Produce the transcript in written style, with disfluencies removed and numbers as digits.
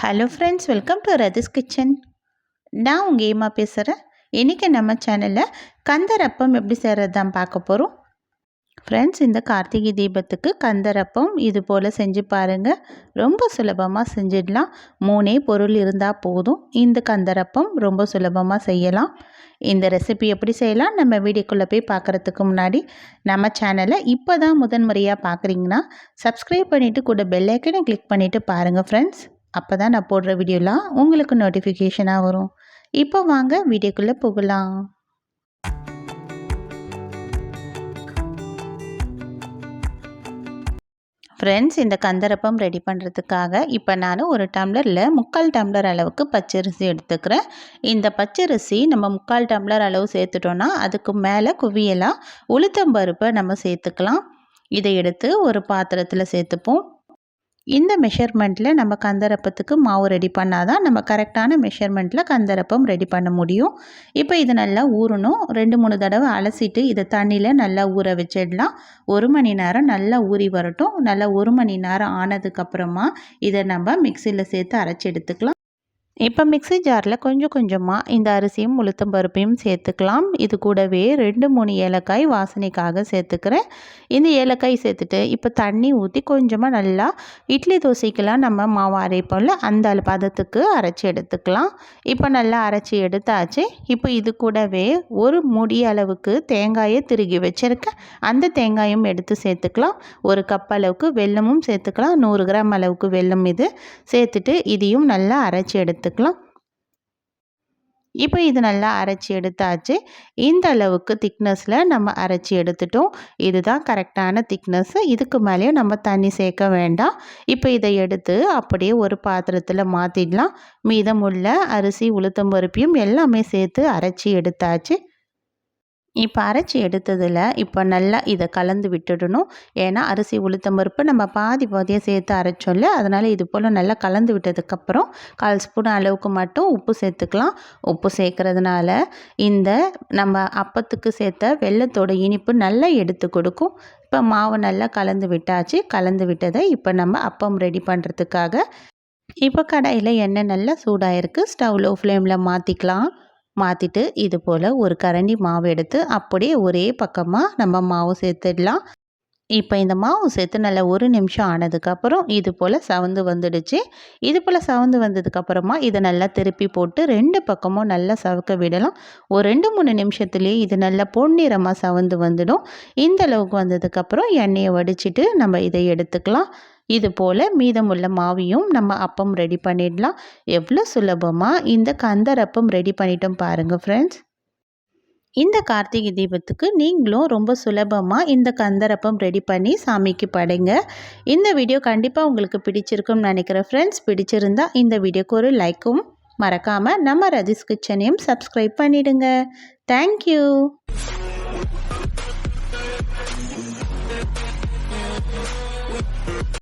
Hello friends, welcome to Rathi's kitchen. நான் உங்கள் ஏமா பேசுகிறேன். இன்றைக்கி நம்ம சேனலில் கந்தரப்பம் எப்படி செய்கிறது தான் பார்க்க போகிறோம். ஃப்ரெண்ட்ஸ், இந்த கார்த்திகை தீபத்துக்கு கந்தரப்பம் இது போல் செஞ்சு பாருங்கள். ரொம்ப சுலபமாக செஞ்சிடலாம். 3 பொருள் இருந்தால் போதும். இந்த கந்தரப்பம் ரொம்ப சுலபமாக செய்யலாம். இந்த ரெசிபி எப்படி செய்யலாம் நம்ம வீடியோக்குள்ளே போய் பார்க்குறதுக்கு முன்னாடி நம்ம சேனலை இப்போ தான் முதன்முறையாக பார்க்குறீங்கன்னா சப்ஸ்கிரைப் பண்ணிவிட்டு கூட பெல் ஐக்கனை கிளிக் பண்ணிவிட்டு பாருங்கள் ஃப்ரெண்ட்ஸ். அப்போ தான் நான் போடுற வீடியோலாம் உங்களுக்கு நோட்டிஃபிகேஷனாக வரும். இப்போ வாங்க வீடியோக்குள்ளே போகலாம். ஃப்ரெண்ட்ஸ், இந்த கந்தரப்பம் ரெடி பண்ணுறதுக்காக இப்போ நான் ஒரு டம்ளரில் 3/4 டம்ளர் அளவுக்கு பச்சரிசி எடுத்துக்கிறேன். இந்த பச்சரிசி நம்ம 3/4 டம்ளர் அளவு சேர்த்துட்டோன்னா அதுக்கு மேலே குவியலாக உளுத்தம்பருப்பை நம்ம சேர்த்துக்கலாம். இதை எடுத்து ஒரு பாத்திரத்தில் சேர்த்துப்போம். இந்த மெஷர்மெண்ட்டில் நம்ம கந்தரப்பத்துக்கு மாவு ரெடி பண்ணால் தான் நம்ம கரெக்டான மெஷர்மெண்ட்டில் கந்தரப்பம் ரெடி பண்ண முடியும். இப்போ இது நல்லா ஊறணும். 2-3 தடவை அலசிட்டு இதை தண்ணியில் நல்லா ஊற வச்சிடலாம். 1 மணி நேரம் நல்லா ஊறி வரட்டும். நல்லா 1 மணி நேரம் ஆனதுக்கப்புறமா இதை நம்ம மிக்சியில் சேர்த்து அரைச்சி எடுத்துக்கலாம். இப்போ மிக்ஸி ஜாரில் கொஞ்சம் கொஞ்சமாக இந்த அரிசியும் உளுத்தம் பருப்பையும் சேர்த்துக்கலாம். இது கூடவே 2-3 ஏலக்காய் வாசனைக்காக சேர்த்துக்கிறேன். இந்த ஏலக்காய் சேர்த்துட்டு இப்போ தண்ணி ஊற்றி கொஞ்சமாக நல்லா இட்லி தோசைக்கெல்லாம் நம்ம மாவு அரைப்போம்ல அந்த பதத்துக்கு அரைச்சி எடுத்துக்கலாம். இப்போ நல்லா அரைச்சி எடுத்தாச்சு. இப்போ இது கூடவே ஒரு முடி அளவுக்கு தேங்காயை திருகி வச்சுருக்கேன். அந்த தேங்காயும் எடுத்து சேர்த்துக்கலாம். 1 கப் அளவுக்கு வெல்லமும் சேர்த்துக்கலாம். 100 கிராம் அளவுக்கு வெல்லம் இது சேர்த்துட்டு இதையும் நல்லா அரைச்சி எடுத்துக்கலாம். இப்போ இது நல்லா அரைச்சி எடுத்தாச்சு. இந்த அளவுக்கு திக்னஸில் நம்ம அரைச்சி எடுத்துட்டோம். இதுதான் கரெக்டான திக்னஸ்ஸு. இதுக்கு மேலேயும் நம்ம தண்ணி சேர்க்க வேண்டாம். இப்போ இதை எடுத்து அப்படியே ஒரு பாத்திரத்தில் மாற்றிடலாம். மீதமுள்ள அரிசி உளுத்தம்பருப்பையும் எல்லாமே சேர்த்து அரைச்சி எடுத்தாச்சு. இப்போ அரைச்சி எடுத்ததில் இப்போ நல்லா இதை கலந்து விட்டுடணும். ஏன்னா அரிசி உளுத்தம்பருப்பு நம்ம பாதியாக சேர்த்து அரைச்சோம்ல, அதனால் இது போல் நல்லா கலந்து விட்டதுக்கப்புறம் 1/4 ஸ்பூன் அளவுக்கு மட்டும் உப்பு சேர்த்துக்கலாம். உப்பு சேர்க்குறதுனால இந்த நம்ம அப்பத்துக்கு சேர்த்த வெல்லத்தோட இனிப்பு நல்லா எடுத்து கொடுக்கும். இப்போ மாவு நல்லா கலந்து விட்டாச்சு. கலந்து விட்டதை இப்போ நம்ம அப்பம் ரெடி பண்ணுறதுக்காக இப்போ கடாயில் எண்ணெய் நல்லா சூடாயிருக்கு. ஸ்டவ் லோ ஃப்ளேமில் மாற்றிக்கலாம். மாற்றிட்டு இது போல் ஒரு கரண்டி மாவு எடுத்து அப்படியே ஒரே பக்கமாக நம்ம மாவு சேர்த்துடலாம். இப்போ இந்த மாவு சேர்த்து நல்லா 1 நிமிஷம் ஆனதுக்கப்புறம் இது போல் சவந்து வந்துடுச்சு. இது போல் சவந்து வந்ததுக்கப்புறமா இதை நல்லா திருப்பி போட்டு 2 பக்கமும் நல்லா சவக்க விடலாம். ஒரு 2-3 நிமிஷத்துலேயே இது நல்லா பொன்னிறமாக சவந்து வந்துடும். இந்த அளவுக்கு வந்ததுக்கப்புறம் எண்ணெயை வடிச்சிட்டு நம்ம இதை எடுத்துக்கலாம். இது போல் மீதமுள்ள மாவையும் நம்ம அப்பம் ரெடி பண்ணிடலாம். எவ்வளோ சுலபமாக இந்த கந்தரப்பம் ரெடி பண்ணிட்டோம் பாருங்கள் ஃப்ரெண்ட்ஸ். இந்த கார்த்திகை தீபத்துக்கு நீங்களும் ரொம்ப சுலபமாக இந்த கந்தரப்பம் ரெடி பண்ணி சாமிக்கு படைங்க. இந்த வீடியோ கண்டிப்பாக உங்களுக்கு பிடிச்சிருக்கும்னு நினைக்கிறேன் ஃப்ரெண்ட்ஸ். பிடிச்சிருந்தா இந்த வீடியோக்கு ஒரு லைக்கும் மறக்காமல் நம்ம ரதிஸ் கிச்சனையும் சப்ஸ்கிரைப் பண்ணிவிடுங்க. தேங்க்யூ.